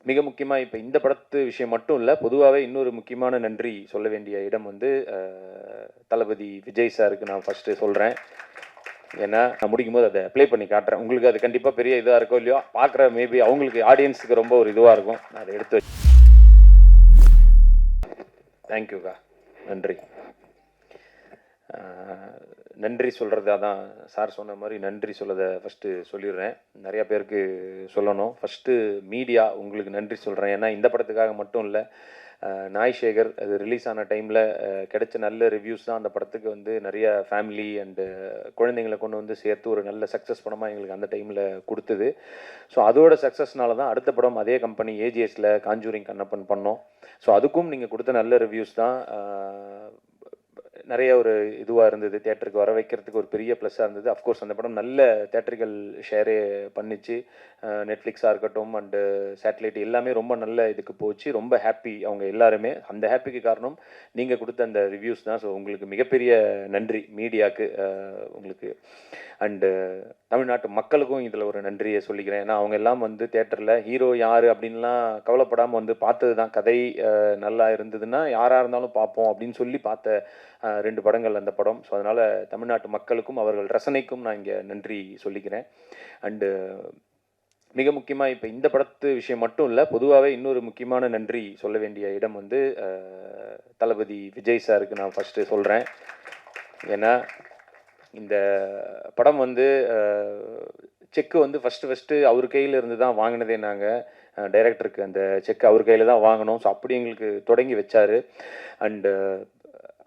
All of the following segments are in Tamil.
மிக முக்கியமாக இப்போ இந்த படத்து விஷயம் மட்டும் இல்லை, பொதுவாகவே இன்னொரு முக்கியமான நன்றி சொல்ல வேண்டிய இடம் வந்து தளபதி விஜய் சாருக்கு நான் ஃபஸ்ட்டு சொல்கிறேன். ஏன்னா நான் முடிக்கும் போது அதை ப்ளே பண்ணி காட்டுறேன். உங்களுக்கு அது கண்டிப்பாக பெரிய இதாக இருக்கோ இல்லையோ, பார்க்குற மேபி அவங்களுக்கு ஆடியன்ஸுக்கு ரொம்ப ஒரு இதுவாக இருக்கும். நான் அதை எடுத்து வச்சு தேங்க்யூக்கா, நன்றி. நன்றி சொல்கிறது அதான் சார் சொன்ன மாதிரி நன்றி சொல்லதை ஃபஸ்ட்டு சொல்லிடுறேன். நிறையா பேருக்கு சொல்லணும். ஃபஸ்ட்டு மீடியா உங்களுக்கு நன்றி சொல்கிறேன். ஏன்னா இந்த படத்துக்காக மட்டும் இல்லை, நாய் சேகர் அது ரிலீஸ் ஆன டைமில் கிடைச்ச நல்ல ரிவ்யூஸ் தான் அந்த படத்துக்கு வந்து நிறைய ஃபேமிலி அண்டு குழந்தைங்களை கொண்டு வந்து சேர்த்து ஒரு நல்ல சக்ஸஸ் படமாக எங்களுக்கு அந்த டைமில் கொடுத்தது. ஸோ அதோட சக்ஸஸ்னால தான் அடுத்த படம் அதே கம்பெனி ஏஜிஎஸில் காஞ்சூரிங் கண்ணப்பன் பண்ணோம். ஸோ அதுக்கும் நீங்கள் கொடுத்த நல்ல ரிவ்யூஸ் தான் நிறைய ஒரு இதுவாக இருந்தது. தேட்டருக்கு வர வைக்கிறதுக்கு ஒரு பெரிய ப்ளஸ்ஸாக இருந்தது. அஃப்கோர்ஸ் அந்த படம் நல்ல தேட்டர்கள் ஷேரே பண்ணிச்சு. நெட்ஃப்ளிக்ஸாக இருக்கட்டும் அண்டு சேட்டலைட் எல்லாமே ரொம்ப நல்ல இதுக்கு போச்சு. ரொம்ப ஹாப்பி அவங்க எல்லாருமே. அந்த ஹாப்பிக்கு காரணம் நீங்கள் கொடுத்த அந்த ரிவ்யூஸ் தான். ஸோ உங்களுக்கு மிகப்பெரிய நன்றி மீடியாவுக்கு, உங்களுக்கு அண்டு தமிழ்நாட்டு மக்களுக்கும் இதில் ஒரு நன்றியை சொல்லிக்கிறேன். ஏன்னா அவங்க எல்லாம் வந்து தேட்டரில் ஹீரோ யார் அப்படின்லாம் கவலைப்படாமல் வந்து பார்த்தது தான். கதை நல்லா இருந்ததுன்னா யாராக இருந்தாலும் பார்ப்போம் அப்படின்னு சொல்லி பார்த்த 2 படங்கள் அந்த படம். ஸோ அதனால் தமிழ்நாட்டு மக்களுக்கும் அவர்கள் ரசனைக்கும் நான் இங்கே நன்றி சொல்லிக்கிறேன். அண்டு மிக முக்கியமாக இப்போ இந்த படத்து விஷயம் மட்டும் இல்லை, பொதுவாகவே இன்னொரு முக்கியமான நன்றி சொல்ல வேண்டிய இடம் வந்து தளபதி விஜய் சாருக்கு நான் ஃபஸ்ட்டு சொல்கிறேன். ஏன்னா இந்த படம் வந்து செக்கு வந்து ஃபஸ்ட்டு அவர் கையில் இருந்து தான் வாங்கினதே. நாங்கள் டைரக்டருக்கு அந்த செக் அவர் கையில் தான் வாங்கினோம். ஸோ அப்படி எங்களுக்கு தொடங்கி வச்சார். அண்டு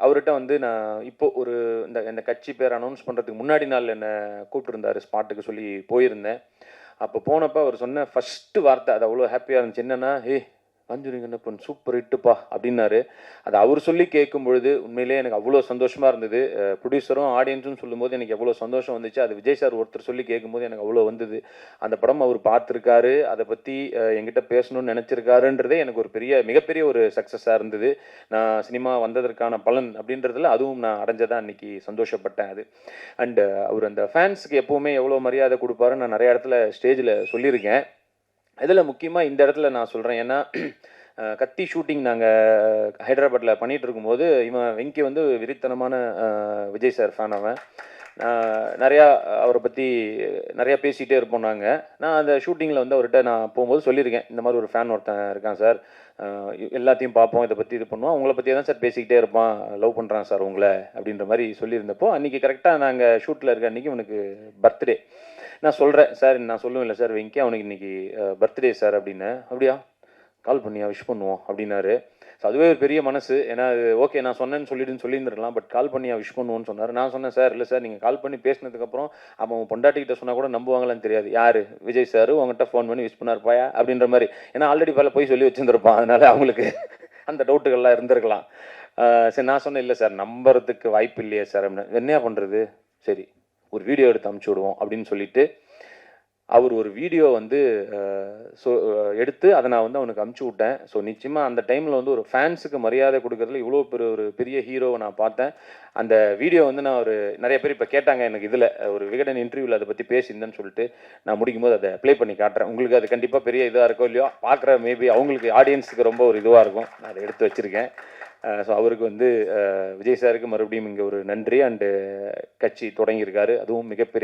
அவர்கிட்ட வந்து நான் இப்போது ஒரு இந்த கட்சி பேர் அனௌன்ஸ் பண்ணுறதுக்கு முன்னாடி நாள் என்னை கூப்பிட்டுருந்தார் ஸ்பாட்டுக்கு சொல்லி போயிருந்தேன். அப்போ போனப்போ அவர் சொன்ன ஃபஸ்ட்டு வார்த்தை அது அவ்வளோ ஹாப்பியாக இருந்துச்சு. என்னென்னா, காஞ்சூரிங் கண்ணப்பன் சூப்பர் ஹிட்டுப்பா அப்படின்னாரு. அது அவர் சொல்லி கேட்கும் பொழுது உண்மையிலே எனக்கு அவ்வளோ சந்தோஷமாக இருந்தது. ப்ரொடியூசரும் ஆடியன்ஸும் சொல்லும்போது எனக்கு எவ்வளோ சந்தோஷம் வந்துச்சு. அது விஜய் சார் ஒருத்தர் சொல்லி கேட்கும்போது எனக்கு அவ்வளோ வந்தது. அந்த படம் அவர் பார்த்துருக்காரு, அதை பற்றி என்கிட்ட பேசணும்னு நினச்சிருக்காருன்றதே எனக்கு ஒரு மிகப்பெரிய ஒரு சக்ஸஸாக இருந்தது. நான் சினிமா வந்ததற்கான பலன் அப்படின்றதுல அதுவும் நான் அடைஞ்சதான் அன்றைக்கி சந்தோஷப்பட்டேன். அது அண்டு அவர் அந்த ஃபேன்ஸுக்கு எப்போவுமே எவ்வளோ மரியாதை கொடுப்பாருன்னு நான் நிறைய இடத்துல ஸ்டேஜில் சொல்லியிருக்கேன். இதில் முக்கியமாக இந்த இடத்துல நான் சொல்கிறேன். ஏன்னா கத்தி ஷூட்டிங் நாங்கள் ஹைதராபாத்தில் பண்ணிகிட்டு இருக்கும்போது இவன் வெங்கி வந்து விரித்தனமான விஜய் சார் ஃபேன். அவன் நிறையா அவரை பற்றி நிறையா பேசிகிட்டே இருப்போம். நான் அந்த ஷூட்டிங்கில் வந்து அவர்கிட்ட நான் போகும்போது சொல்லியிருக்கேன், இந்த மாதிரி ஒரு ஃபேன் ஒருத்தன் இருக்கான் சார், எல்லாத்தையும் பார்ப்போம், இதை பற்றி இது பண்ணுவோம், உங்களை பற்றியே தான் சார் பேசிக்கிட்டே இருப்பான், லவ் பண்ணுறான் சார் உங்களை அப்படின்ற மாதிரி சொல்லியிருந்தப்போ அன்றைக்கி கரெக்டாக நாங்கள் ஷூட்டில் இருக்க அன்றைக்கி அவனுக்கு பர்த்டே. நான் சொல்கிறேன், சார் நான் சொல்லுவேன் இல்லை சார் வெங்கி அவனுக்கு இன்றைக்கி பர்த்டே சார் அப்படின்னு. அப்படியா, கால் பண்ணியா, விஷ் பண்ணுவோம் அப்படின்னாரு. ஸோ அதுவே ஒரு பெரிய மனசு. ஏன்னா அது ஓகே நான் சொன்னேன்னு சொல்லியிருந்துருக்கலாம், பட் கால் பண்ணியா விஷ் பண்ணுவோன்னு சொன்னார். நான் சொன்னேன், சார் இல்லை சார் நீங்கள் கால் பண்ணி பேசினதுக்கப்புறம் அவன் பொண்டாட்டிக்கிட்ட சொன்னால் கூட நம்புவாங்களான்னு தெரியாது, யார் விஜய் சார் உங்கள்கிட்ட ஃபோன் பண்ணி விஷ் பண்ணார்ப்பாயா அப்படின்ற மாதிரி. ஏன்னா ஆல்ரெடி பல போய் சொல்லி வச்சுருந்துருப்பான், அதனால் அவங்களுக்கு அந்த டவுட்டுகள்லாம் இருந்திருக்கலாம். சரி நான் சொன்னேன், இல்லை சார் நம்புறதுக்கு வாய்ப்பு இல்லையே சார் அப்படின்னு. என்ன பண்ணுறது, சரி ஒரு வீடியோ எடுத்து அமுச்சு விடுவோம் அப்படின்னு சொல்லிட்டு அவர் ஒரு வீடியோ வந்து எடுத்து அதை நான் வந்து அவனுக்கு அமுச்சு விட்டேன். ஸோ நிச்சயமாக அந்த டைமில் வந்து ஒரு ஃபேன்ஸுக்கு மரியாதை கொடுக்கறதுல இவ்வளோ ஒரு பெரிய ஹீரோவை நான் பார்த்தேன். அந்த வீடியோ வந்து நான் நிறைய பேர் இப்போ கேட்டாங்க எனக்கு இதில் ஒரு விகடன் இன்டர்வியூவில் அதை பற்றி பேசியிருந்தேன்னு சொல்லிட்டு, நான் முடிக்கும் போது அதை ப்ளே பண்ணி காட்டுறேன். உங்களுக்கு அது கண்டிப்பாக பெரிய இதாக இருக்கோ இல்லையோ, பார்க்குற மேபி அவங்களுக்கு ஆடியன்ஸுக்கு ரொம்ப ஒரு இதுவாக இருக்கும். நான் அதை எடுத்து வச்சுருக்கேன். ஸோ அவருக்கு வந்து விஜய் சாருக்கு மறுபடியும் இங்கே ஒரு நன்றி. அண்டு கட்சி தொடங்கியிருக்காரு,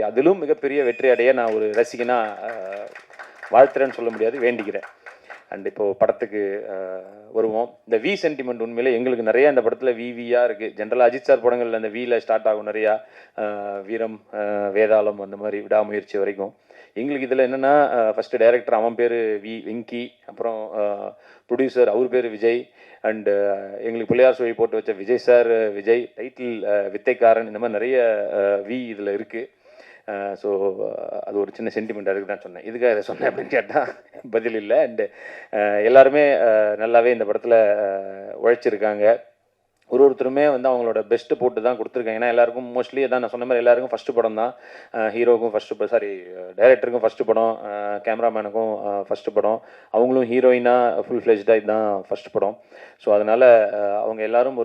அதிலும் மிகப்பெரிய வெற்றி அடைய நான் ஒரு ரசிகனாக வாழ்த்துறேன்னு சொல்ல முடியாது, வேண்டிக்கிறேன். அண்ட் இப்போது படத்துக்கு வருவோம். இந்த வி சென்டிமெண்ட் உண்மையிலே எங்களுக்கு நிறையா இந்த படத்தில் விவியாக இருக்குது. ஜென்ரலாக அஜித் சார் படங்களில் அந்த வியில் ஸ்டார்ட் ஆகும் நிறையா, வீரம், வேதாளம், அந்த மாதிரி விடாமுயற்சி வரைக்கும். எங்களுக்கு இதில் என்னென்னா ஃபஸ்ட்டு டைரக்டர் அவன் பேர் வெங்கி, அப்புறம் ப்ரொடியூசர் அவர் பேர் விஜய், அண்டு எங்களுக்கு பிள்ளையார் சுவை போட்டு வச்ச விஜய் சார் விஜய், டைட்டில் வித்தைக்காரன், இந்த மாதிரி நிறைய வி இதில் இருக்குது. ஸோ அது ஒரு சின்ன சென்டிமெண்ட், அதுக்கு தான் சொன்னேன். இதுக்காக இதை சொன்னேன் அப்படின்னு கேட்டால் பதில் இல்லை. அண்டு எல்லாருமே நல்லாவே இந்த படத்தில் உழைச்சிருக்காங்க. ஒருத்தருமே வந்து அவங்களோட பெஸ்ட்டு போட்டு தான் கொடுத்துருக்காங்க. ஏன்னா எல்லாருக்கும் மோஸ்ட்லி தான் நான் சொன்ன மாதிரி எல்லாருக்கும் ஃபஸ்ட்டு படம் தான். ஹீரோவுக்கும் டைரக்டருக்கும் ஃபஸ்ட்டு படம், கேமராமேனுக்கும் ஃபஸ்ட்டு படம், அவங்களும் ஹீரோயினாக ஃபுல் ஃப்ளெஜ்டாக இதுதான் ஃபஸ்ட்டு படம். ஸோ அதனால் அவங்க எல்லோரும்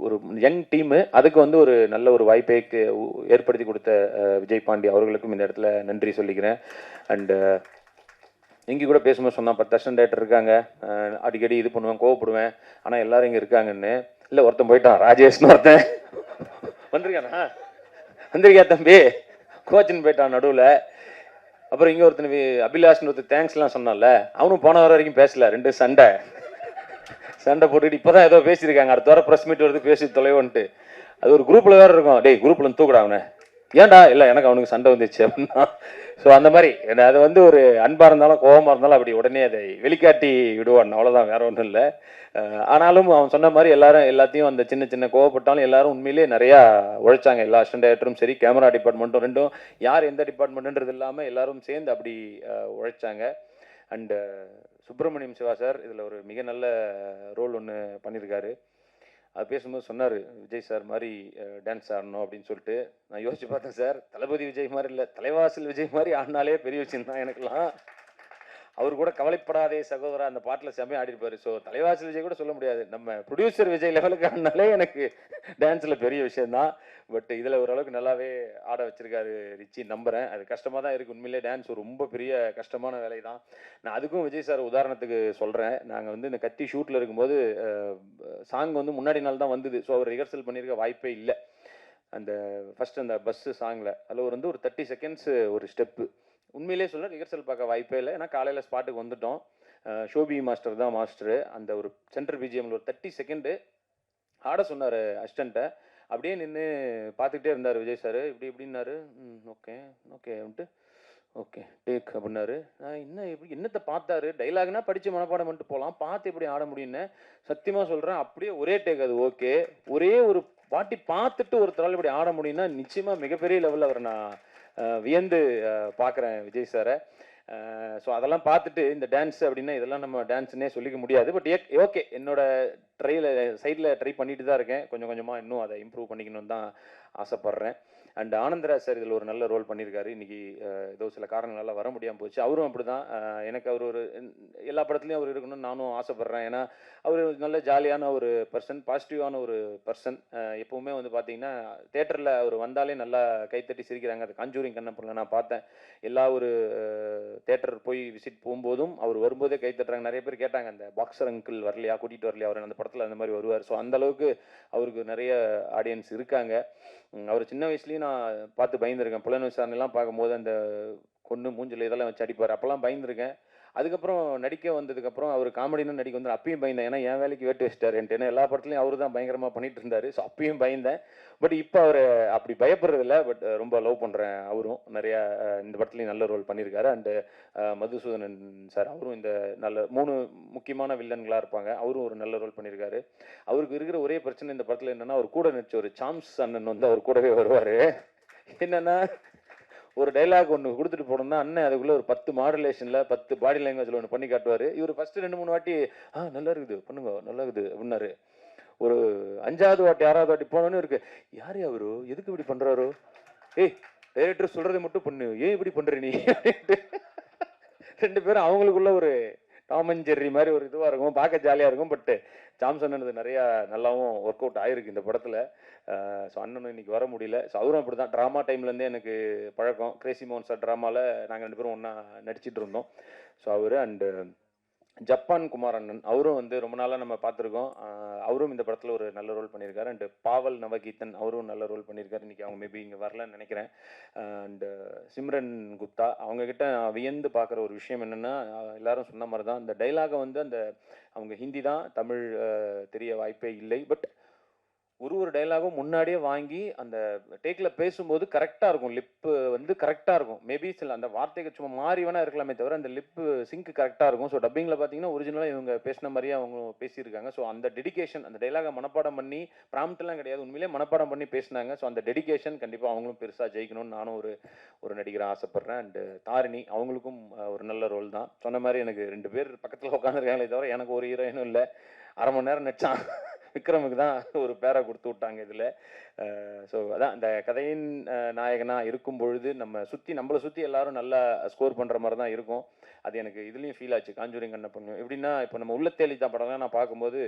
ஒரு யங் டீமு. அதுக்கு வந்து ஒரு நல்ல ஒரு வாய்ப்பை ஏற்படுத்தி கொடுத்த விஜய் பாண்டி அவர்களுக்கும் இந்த இடத்துல நன்றி சொல்லிக்கிறேன். அண்டு இங்கே கூட பேசும்போது சொன்னான் 10 அசிஸ்டன்ட் டைரக்டர் இருக்காங்க, அடிக்கடி இது பண்ணுவேன், கோவப்படுவேன், ஆனால் எல்லாரும் இங்கே இருக்காங்கன்னு. இல்லை, ஒருத்தன் போயிட்டான், ராஜேஷ்னு ஒருத்தன் வந்திருக்கானா, வந்திருக்கியா தம்பி, கோச்சின்னு போயிட்டான் நடுவில். அப்புறம் இங்கே ஒருத்தன் அபிலாஷ்னு ஒருத்தர் தேங்க்ஸ்லாம் சொன்னான்ல, அவனும் போன வர வரைக்கும் பேசல, 2 சண்டை போட்டுக்கிட்டு இப்போ தான் ஏதோ பேசியிருக்காங்க, அடுத்த வாரம் ப்ரெஸ் மீட் வருது பேசி தொலைவோன்ட்டு. அது ஒரு குரூப்பில் வேறு இருக்கும், டேய் குரூப்பில் தூக்குடா அவனை, ஏன்டா இல்லை எனக்கு அவனுக்கு சண்டை வந்துச்சு அப்படின்னா. ஸோ அந்த மாதிரி அது வந்து ஒரு அன்பாக இருந்தாலும் கோபமாக இருந்தாலும் அப்படி உடனே அதை வெளிக்காட்டி விடுவான், அவ்வளோதான், வேற ஒன்றும் இல்லை. ஆனாலும் அவன் சொன்ன மாதிரி எல்லாத்தையும் அந்த சின்ன சின்ன கோவப்பட்டாலும் எல்லாரும் உண்மையிலேயே நிறையா உழைச்சாங்க. எல்லா அசிஸ்டன்ட் டைரக்டரும் சரி, கேமரா டிபார்ட்மெண்ட்டும், ரெண்டும் யார் எந்த டிபார்ட்மெண்ட்டுன்றது இல்லாமல் எல்லாரும் சேர்ந்து அப்படி உழைச்சாங்க. அண்டு சுப்பிரமணியம் சிவா சார் இதில் ஒரு மிக நல்ல ரோல் ஒன்று பண்ணியிருக்காரு. அது பேசும்போது சொன்னார், விஜய் சார் மாதிரி டான்ஸ் ஆடணும் அப்படின்னு சொல்லிட்டு. நான் யோசிச்சு பார்த்தேன், சார் தளபதி விஜய் மாதிரி இல்லை, தலைவாசல் விஜய் மாதிரி ஆடினாலே பெரிய விஷயம் தான் எனக்குலாம். அவர் கூட கவலைப்படாதே சகோதரா அந்த பாட்டில் செம்மையாக ஆடிருப்பாரு. ஸோ தலைவாசல் விஜய் கூட சொல்ல முடியாது, நம்ம ப்ரொடியூசர் விஜய் லெவலுக்கு ஆடினாலே எனக்கு டான்ஸில் பெரிய விஷயந்தான். பட் இதில் ஓரளவுக்கு நல்லாவே ஆட வச்சிருக்காரு ரிச்சி, நம்புகிறேன். அது கஷ்டமாக தான் இருக்குது உண்மையிலே, டான்ஸ் ரொம்ப பெரிய கஷ்டமான வேலை தான். நான் அதுக்கும் விஜய் சார் உதாரணத்துக்கு சொல்கிறேன். நாங்கள் வந்து இந்த கத்தி ஷூட்டில் இருக்கும்போது சாங் வந்து முன்னாடி நாள் தான் வந்தது. ஸோ அவர் ரிஹர்சல் பண்ணியிருக்க வாய்ப்பே இல்லை. அந்த ஃபஸ்ட் அந்த பஸ்ஸு சாங்கில் அதில் ஒரு 30 செகண்ட்ஸ் ஒரு ஸ்டெப்பு, உண்மையிலே சொல்ல ரிஹர்சல் பார்க்க வாய்ப்பே இல்லை. ஏன்னா காலையில் ஸ்பாட்டுக்கு வந்துட்டோம், ஷோபி மாஸ்டர் தான் மாஸ்டரு. அந்த ஒரு சென்டர் பிஜிஎம்ல ஒரு 30 செகண்டு ஆட சொன்னார் அசிஸ்டண்ட்டை. அப்படியே நின்று பார்த்துக்கிட்டே இருந்தார் விஜய் சார். இப்படின்னாரு, ஓகே வந்துட்டு ஓகே டேக் அப்படின்னாரு. நான் என்னத்தை பார்த்தாரு, டைலாக்னா படித்து மனப்பாடம் பண்ணிட்டு போகலாம், பார்த்து எப்படி ஆட முடியும்னு சத்தியமாக சொல்கிறேன். அப்படியே ஒரே டேக், அது ஓகே. ஒரே ஒரு பாட்டி பார்த்துட்டு ஒருத்தரால் இப்படி ஆட முடியும்னா நிச்சயமாக மிகப்பெரிய லெவலில் அவர் நான் வியந்து பார்க்குறேன் விஜய் சாரை. ஸோ அதெல்லாம் பார்த்துட்டு இந்த டான்ஸ் அப்படின்னா இதெல்லாம் நம்ம டான்ஸ்னே சொல்லிக்க முடியாது. பட் ஓகே, என்னோட சைடில் ட்ரை பண்ணிட்டு தான் இருக்கேன். கொஞ்சம் கொஞ்சமாக இன்னும் அதை இம்ப்ரூவ் பண்ணிக்கணும்னு தான் ஆசைப்பட்றேன். அண்ட் ஆனந்தராஜ் சார் இதில் ஒரு நல்ல ரோல் பண்ணியிருக்காரு. இன்றைக்கி ஏதோ சில காரணங்களால் வர முடியாமல் போச்சு. அவரும் அப்படி தான். எனக்கு அவர் ஒரு எல்லா படத்துலையும் அவர் இருக்கணும்னு நானும் ஆசைப்பட்றேன். ஏன்னா அவர் நல்ல ஜாலியான ஒரு பர்சன், பாசிட்டிவான ஒரு பர்சன். எப்போவுமே வந்து பார்த்தீங்கன்னா தேட்டரில் அவர் வந்தாலே நல்லா கைத்தட்டி சிரிக்கிறாங்க. அது காஞ்சூரிங் கண்ணப்பனில் நான் பார்த்தேன். எல்லா ஒரு தேட்டர் போய் விசிட் போகும்போதும் அவர் வரும்போதே கைத்தட்டுறாங்க. நிறைய பேர் கேட்டாங்க, அந்த பாக்ஸர் அங்கிள் வரலையா, கூட்டிகிட்டு வரலையா அவர், அந்த படத்தில் அந்த மாதிரி வருவார். ஸோ அந்தளவுக்கு அவருக்கு நிறைய ஆடியன்ஸ் இருக்காங்க. அவர் சின்ன வயசுலேயும் நான் பார்த்து பயந்துருக்கேன். புலன் விசாரணைலாம் பார்க்கும்போது அந்த கொன்று மூஞ்சில் இதெல்லாம் வச்சு அடிப்பார், அப்போல்லாம் பயந்துருக்கேன். அதுக்கப்புறம் நடிக்க வந்ததுக்கப்புறம் அவர் காமெடின்னு நடிக்க வந்து அப்பயும் பயந்தேன். ஏன்னா என் வேலைக்கு வேட்டு வச்சிட்டாருன்ட்டு. ஏன்னா எல்லா படத்துலையும் அவரு தான் பயங்கரமாக பண்ணிட்டு இருந்தார். ஸோ அப்பயும் பயந்தேன். பட் இப்போ அவர் அப்படி பயப்படுறதில்ல. பட் ரொம்ப லவ் பண்ணுறேன். அவரும் நிறையா இந்த படத்துலையும் நல்ல ரோல் பண்ணியிருக்காரு. அண்டு மதுசூதனன் சார், அவரும் இந்த நல்ல 3 முக்கியமான வில்லன்களாக இருப்பாங்க. அவரும் ஒரு நல்ல ரோல் பண்ணியிருக்காரு. அவருக்கு இருக்கிற ஒரே பிரச்சனை இந்த படத்தில் என்னென்னா, அவர் கூட நடிச்ச ஒரு சாம்ஸ் அண்ணன் வந்து அவர் கூடவே வருவார். என்னென்னா, ஒரு டைலாக் ஒன்று கொடுத்துட்டு போனோம்னா அண்ணன் அதுக்குள்ளே ஒரு 10 மாடுலேஷனில் 10 பாடி லாங்குவேஜில் ஒன்று பண்ணி காட்டுவார். இவர் ஃபஸ்ட்டு 2-3 வாட்டி நல்லா இருக்குது பண்ணுங்க, நல்லா இருக்குது அப்படின்னாரு. ஒரு 5வது வாட்டி 6வது வாட்டி போனோன்னு இருக்கு, யார் அவரு, எதுக்கு இப்படி பண்ணுறாரோ, ஏய் டைரக்டர் சொல்கிறத மட்டும் பண்ணு, ஏன் இப்படி பண்ணுற நீ அப்படின்ட்டு 2 பேரும் அவங்களுக்குள்ள ஒரு டாம் அண்ட் ஜெர்ரி மாதிரி ஒரு இதுவாக இருக்கும், பார்க்க ஜாலியாக இருக்கும். பட் சாம்சன் அண்ணது நிறையா நல்லாவும் ஒர்க் அவுட் ஆகிருக்கு இந்த படத்தில். ஸோ அண்ணனும் இன்னைக்கு வர முடியல. ஸோ அவரும் அப்படி தான், ட்ராமா டைம்லேருந்தே எனக்கு பழக்கம். கிரேசி மோகன் சார் ட்ராமாவில் நாங்கள் 2 பேரும் ஒன்றா நடிச்சிட்டு இருந்தோம். ஸோ அவர் அண்டு ஜப்பான் குமார் அண்ணன், அவரும் வந்து ரொம்ப நாளாக நம்ம பார்த்துருக்கோம். அவரும் இந்த படத்தில் ஒரு நல்ல ரோல் பண்ணியிருக்காரு. அண்டு பாவல் நவகீதன், அவரும் நல்ல ரோல் பண்ணியிருக்காரு. இன்றைக்கி அவங்க மேபி இங்கே வரலன்னு நினைக்கிறேன். அண்டு சிம்ரன் குப்தா, அவங்கக்கிட்ட நான் வியந்து பார்க்குற ஒரு விஷயம் என்னென்னா, எல்லாரும் சொன்ன மாதிரி தான் இந்த டைலாகை வந்து அவங்க ஹிந்தி தான், தமிழ் தெரிய வாய்ப்பே இல்லை. பட் ஒரு டைலாகும் முன்னாடியே வாங்கி அந்த டேக்கில் பேசும்போது கரெக்டாக இருக்கும், லிப்பு வந்து கரெக்டாக இருக்கும். மேபி சில அந்த வார்த்தைக்கு சும்மா மாறி வேணா இருக்கலாமே தவிர அந்த லிப்பு சிங்க் கரெக்டாக இருக்கும். ஸோ டப்பிங்கில் பார்த்தீங்கன்னா ஒரிஜினலாக இவங்க பேசின மாதிரியே அவங்க பேசியிருக்காங்க. ஸோ அந்த டெடிகேஷன், அந்த டைலாகை மனப்பாடம் பண்ணி, ப்ராம்ப்ட்லாம் கிடையாது, உண்மையிலே மனப்பாடம் பண்ணி பேசினாங்க. ஸோ அந்த டெடிகேஷன் கண்டிப்பாக அவங்களும் பெருசாக ஜெயிக்கணும்னு நானும் ஒரு நடிகராக ஆசைப்பட்றேன். அண்டு தாரிணி, அவங்களுக்கும் ஒரு நல்ல ரோல் தான். சொன்ன மாதிரி எனக்கு 2 பேர் பக்கத்தில் உட்காந்துருக்காங்களே தவிர எனக்கு ஒரு ஹீரோயினும் இல்லை. 1/2 மணி நேரம் நடிச்சான், விக்ரமுக்கு தான் ஒரு பேரை கொடுத்து விட்டாங்க இதில். ஸோ அதான் இந்த கதையின் நாயகனாக இருக்கும் பொழுது நம்மளை சுற்றி எல்லாரும் நல்லா ஸ்கோர் பண்ணுற மாதிரி தான் இருக்கும். அது எனக்கு இதுலேயும் ஃபீல் ஆச்சு. காஞ்சூரிங் கண்ணப்பன் எப்படின்னா, இப்போ நம்ம உள்ள தேலி தான் படம்லாம் நான் பார்க்கும்போது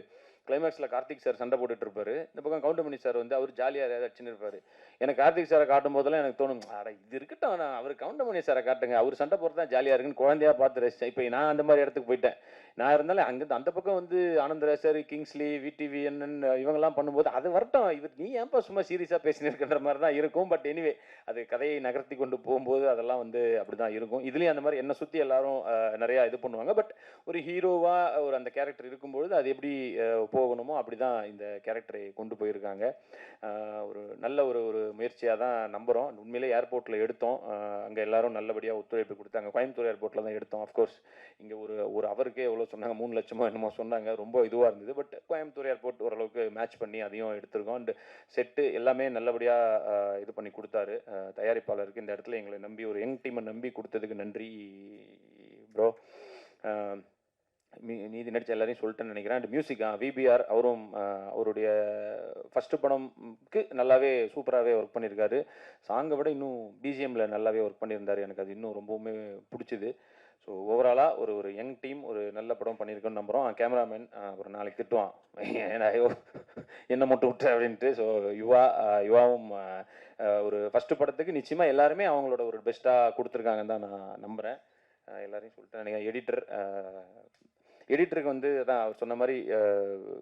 கிளைமேக்ஸில் கார்த்திக் சார் சண்டை போட்டுட்டு இருப்பாரு, இந்த பக்கம் கவுண்டமணி சார் வந்து அவர் ஜாலியாக ஏதாவது அடிச்சுன்னு இருப்பாரு. எனக்கு கார்த்திக் சாரை காட்டும் போதெல்லாம் எனக்கு தோணும், அட இது இருக்கட்டும், நான் அவர் கவுண்டமணி சாரை காட்டுங்க, அவர் சண்டை போடுறது தான் ஜாலியாக இருக்குன்னு குழந்தையா பார்த்து ரசித்தேன். இப்போ நான் அந்த மாதிரி இடத்துக்கு போயிட்டேன். நான் இருந்தாலும் அங்கே அந்த பக்கம் வந்து ஆனந்தராசர், கிங்ஸ்லி, விடிவி அண்ணன் இவங்கெல்லாம் பண்ணும்போது அது வரட்டும், இவர் நீ ஏன்ப்பா சும்மா சீரியஸாக பேசினு இருக்கின்ற மாதிரி தான் இருக்கும். பட் எனிவே அது கதையை நகர்த்தி கொண்டு போகும்போது அதெல்லாம் வந்து அப்படி தான் இருக்கும். இதுலேயும் அந்த மாதிரி என்னை சுற்றி எல்லாரும் நிறையா இது பண்ணுவாங்க. பட் ஒரு ஹீரோவாக ஒரு அந்த கேரக்டர் இருக்கும்பொழுது அது எப்படி போகணுமோ அப்படி தான் இந்த கேரக்டரை கொண்டு போயிருக்காங்க. ஒரு நல்ல ஒரு முயற்சியாக தான் நம்புகிறோம். உண்மையிலே ஏர்போர்ட்டில் எடுத்தோம், அங்கே எல்லாரும் நல்லபடியாக ஒத்துழைப்பு கொடுத்தாங்க. கோயம்புத்தூர் ஏர்போர்ட்டில் தான் எடுத்தோம். அஃப்கோர்ஸ் இங்கே ஒரு அவருக்கே எவ்வளோ சொன்னாங்க, 3 லட்சமோ என்னமோ சொன்னாங்க, ரொம்ப இதுவாக இருந்தது. பட் கோயம்புத்தூர் ஏர்போர்ட் ஓரளவுக்கு மேட்ச் பண்ணி அதையும் எடுத்திருக்கோம். அண்டு செட்டு எல்லாமே நல்லபடியாக இது பண்ணி கொடுத்தாரு. தயாரிப்பாளருக்கு இந்த இடத்துல எங்களை நம்பி ஒரு யங் டீமை நம்பி கொடுத்ததுக்கு நன்றி ப்ரோ. மீதி நடிச்ச எல்லாரையும் சொல்லிட்டேன்னு நினைக்கிறேன். அண்ட் மியூசிக் விபிஆர் அவரும் அவருடைய ஃபஸ்ட்டு படம்க்கு நல்லாவே சூப்பராகவே ஒர்க் பண்ணியிருக்காரு. சாங்கை விட இன்னும் பிஜிஎம்மில் நல்லாவே ஒர்க் பண்ணியிருந்தார். எனக்கு அது இன்னும் ரொம்பவுமே பிடிச்சிது. ஸோ ஓவராலாக ஒரு யங் டீம் ஒரு நல்ல படம் பண்ணியிருக்கோன்னு நம்புகிறோம். கேமராமேன் அப்புறம் நாளைக்கு திட்டுவான், ஏன்னா என்ன மட்டும் விட்டு அப்படின்ட்டு. ஸோ யுவாவும் ஒரு ஃபஸ்ட்டு படத்துக்கு நிச்சயமாக எல்லாருமே அவங்களோட ஒரு பெஸ்ட்டாக கொடுத்துருக்காங்கன்னு தான் நான் நம்புகிறேன். எல்லாரையும் சொல்லிட்டேன் நினைக்கிறேன். எடிட்டருக்கு வந்து அதான் அவர் சொன்ன மாதிரி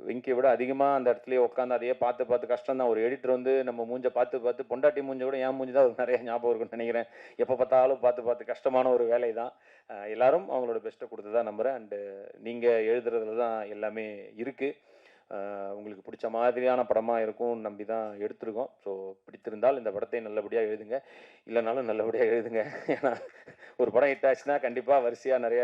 வெங்கியை விட அதிகமாக அந்த இடத்துலயே உட்காந்து அதையே பார்த்து கஷ்டம் தான். ஒரு எடிட்டர் வந்து நம்ம மூஞ்சை பார்த்து பொண்டாட்டி மூஞ்சை விட என் மூஞ்சி தான் அவருக்கு நிறைய ஞாபகம் இருக்குன்னு நினைக்கிறேன். எப்போ பார்த்தாலும் பார்த்து கஷ்டமான ஒரு வேலை தான். எல்லாரும் அவங்களோட பெஸ்ட்டை கொடுத்து தான் நம்புகிறேன். அண்டு நீங்கள் எழுதுறதுல தான் எல்லாமே இருக்குது. உங்களுக்கு பிடிச்ச மாதிரியான படமாக இருக்கும்னு நம்பி தான் எடுத்திருக்கோம். ஸோ பிடித்திருந்தால் இந்த படத்தை நல்லபடியாக எழுதுங்க, இல்லைனாலும் நல்லபடியாக எழுதுங்க. ஏன்னா ஒரு படம் ஹிட் ஆச்சுன்னா கண்டிப்பாக வரிசையாக நிறைய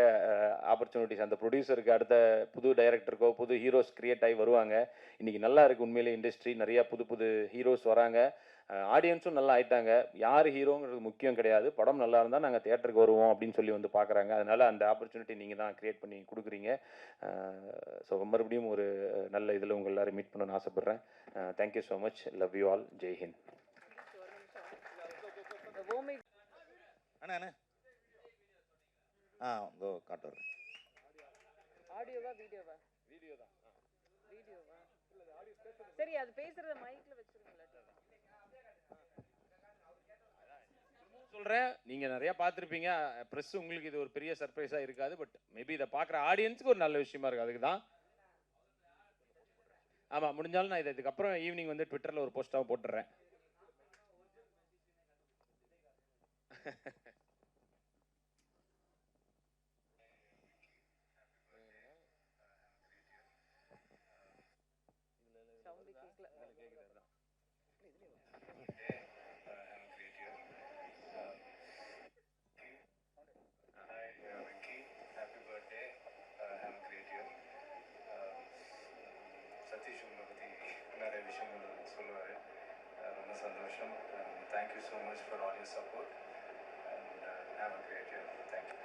ஆப்பர்ச்சுனிட்டிஸ் அந்த ப்ரொடியூசருக்கு அடுத்த புது டைரக்டருக்கோ புது ஹீரோஸ் கிரியேட் ஆகி வருவாங்க. இன்றைக்கி நல்லா இருக்குது உண்மையிலே இண்டஸ்ட்ரி, நிறையா புது ஹீரோஸ் வராங்க, ஆடியன்ஸும் நல்லா ஆயிட்டாங்க. யார் ஹீரோங்கிறது முக்கியம் கிடையாது, படம் நல்லா இருந்தால் நாங்கள் தியேட்டருக்கு வருவோம் அப்படின்னு சொல்லி வந்து பார்க்குறாங்க. அதனால் அந்த ஆப்பர்ச்சுனிட்டி நீங்கள் தான் க்ரியேட் பண்ணி கொடுக்குறீங்க. ஸோ மறுபடியும் ஒரு நல்ல இதில் உங்கள் எல்லோரும் மீட் பண்ணணும்னு ஆசைப்பட்றேன். Thank you so much, love you all, Jai Hind. அண்ணா இதோ காட்டுறேன். ஆடியோவா வீடியோவா? வீடியோ தான். வீடியோவா? சரி, அது பேசுறத மைக்ல வச்சிருங்களா? சொல்கிறேன், நீங்கள் நிறையா பார்த்துருப்பீங்க. ப்ரெஸ் உங்களுக்கு இது ஒரு பெரிய சர்ப்ரைஸாக இருக்காது. பட் மேபி இதை பார்க்குற ஆடியன்ஸுக்கு ஒரு நல்ல விஷயமா இருக்குது. அதுக்கு தான் ஆமாம், முடிஞ்சாலும் நான் இதுக்கப்புறம் ஈவினிங் வந்து ட்விட்டரில் ஒரு போஸ்ட்டாக போட்டுடுறேன். சதீஷ் உங்களை பற்றி நிறைய விஷயங்கள் சொல்லுவார். ரொம்ப சந்தோஷம். Thank you so much for all your support and have a great year. Thank you.